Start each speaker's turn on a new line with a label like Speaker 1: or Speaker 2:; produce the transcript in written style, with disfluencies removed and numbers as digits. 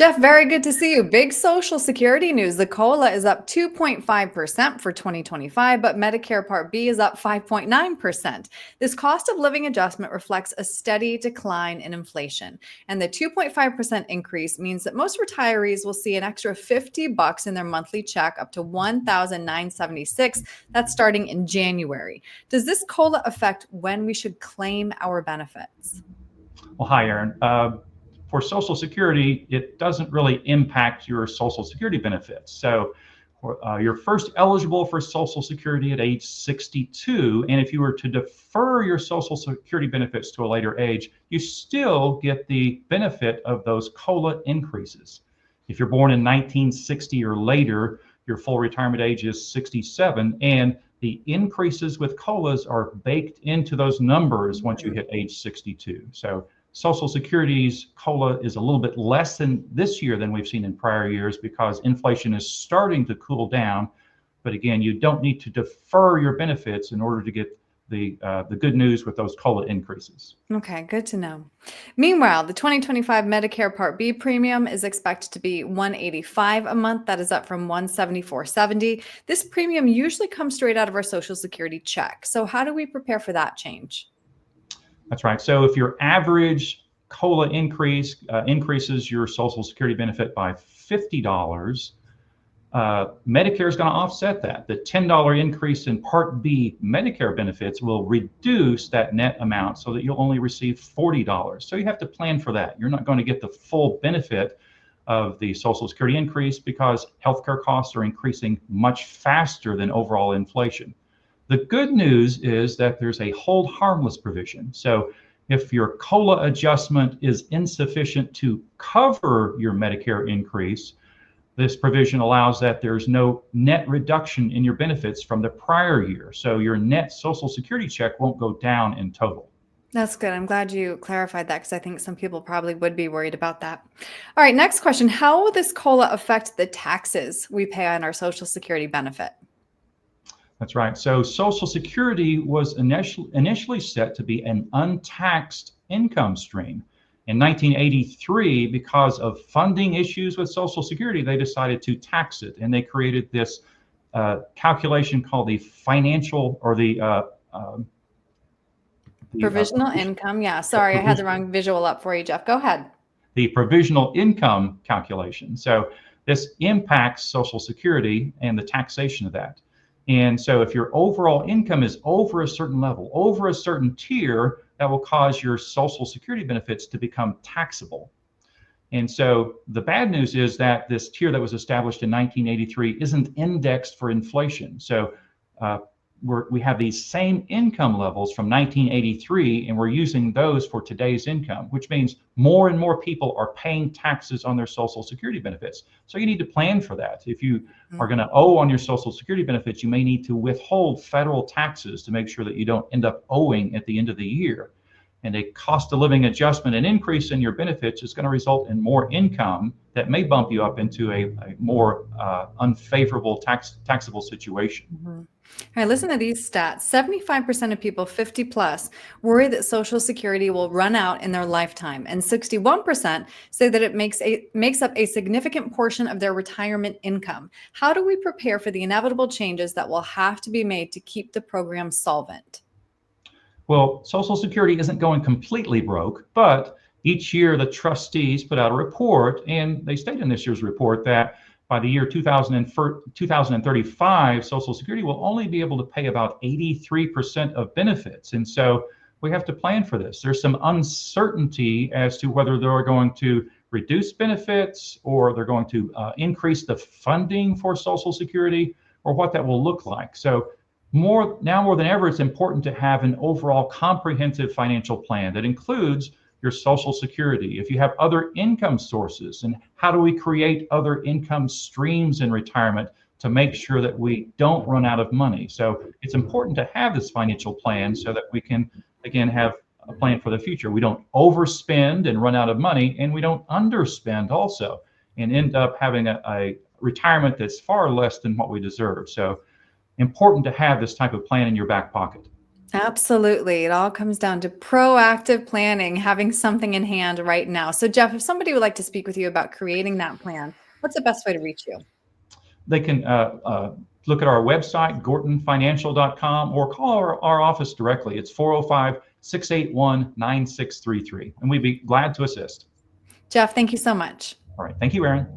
Speaker 1: Jeff, very good to see you. Big Social Security news. The COLA is up 2.5% for 2025, but Medicare Part B is up 5.9%. This cost of living adjustment reflects a steady decline in inflation. And the 2.5% increase means that most retirees will see an extra $50 in their monthly check, up to $1,976. That's starting in January. Does this COLA affect when we should claim our benefits?
Speaker 2: Well, hi, Aaron. For Social Security, it doesn't really impact your Social Security benefits. So you're first eligible for Social Security at age 62. And if you were to defer your Social Security benefits to a later age, you still get the benefit of those COLA increases. If you're born in 1960 or later, your full retirement age is 67. And the increases with COLAs are baked into those numbers once you hit age 62. So Social Security's COLA is a little bit less than this year than we've seen in prior years because inflation is starting to cool down. But again, you don't need to defer your benefits in order to get the good news with those COLA increases.
Speaker 1: Okay, good to know. Meanwhile, the 2025 Medicare Part B premium is expected to be $185 a month. That is up from $174.70. This premium usually comes straight out of our Social Security check. So how do we prepare for that change?
Speaker 2: That's right. So if your average COLA increases your Social Security benefit by $50, Medicare is going to offset that. The $10 increase in Part B Medicare benefits will reduce that net amount so that you'll only receive $40. So you have to plan for that. You're not going to get the full benefit of the Social Security increase because healthcare costs are increasing much faster than overall inflation. The good news is that there's a hold harmless provision. So if your COLA adjustment is insufficient to cover your Medicare increase, this provision allows that there's no net reduction in your benefits from the prior year. So your net Social Security check won't go down in total.
Speaker 1: That's good. I'm glad you clarified that because I think some people probably would be worried about that. All right, next question. How will this COLA affect the taxes we pay on our Social Security benefit?
Speaker 2: That's right. So Social Security was initially set to be an untaxed income stream. In 1983, because of funding issues with Social Security, they decided to tax it, and they created this calculation called the financial or the
Speaker 1: Provisional income. Yeah, sorry, I had the wrong visual up for you, Jeff. Go ahead.
Speaker 2: The provisional income calculation. So this impacts Social Security and the taxation of that. And so if your overall income is over a certain level, over a certain tier, that will cause your Social Security benefits to become taxable. And so the bad news is that this tier that was established in 1983 isn't indexed for inflation. So we have these same income levels from 1983, and we're using those for today's income, which means more and more people are paying taxes on their Social Security benefits. So you need to plan for that. If you are going to owe on your Social Security benefits, you may need to withhold federal taxes to make sure that you don't end up owing at the end of the year. And a cost of living adjustment and increase in your benefits is going to result in more income that may bump you up into a more unfavorable taxable situation.
Speaker 1: All right, listen to these stats. 75% of people 50 plus worry that Social Security will run out in their lifetime, and 61% say that it makes up a significant portion of their retirement income. How do we prepare for the inevitable changes that will have to be made to keep the program solvent?
Speaker 2: Well, Social Security isn't going completely broke, but each year the trustees put out a report, and they state in this year's report that by the year 2035, Social Security will only be able to pay about 83% of benefits. And so we have to plan for this. There's some uncertainty as to whether they're going to reduce benefits or they're going to increase the funding for Social Security or what that will look like. So more than ever, it's important to have an overall comprehensive financial plan that includes your Social Security, if you have other income sources, and how do we create other income streams in retirement to make sure that we don't run out of money. So it's important to have this financial plan so that we can, again, have a plan for the future. We don't overspend and run out of money, and we don't underspend also and end up having a retirement that's far less than what we deserve. So important to have this type of plan in your back pocket.
Speaker 1: Absolutely. It all comes down to proactive planning, having something in hand right now. So, Jeff, if somebody would like to speak with you about creating that plan, what's the best way to reach you?
Speaker 2: They can look at our website, gortonfinancial.com, or call our office directly. It's 405-681-9633, and we'd be glad to assist.
Speaker 1: Jeff, thank you so much.
Speaker 2: All right. Thank you, Erin.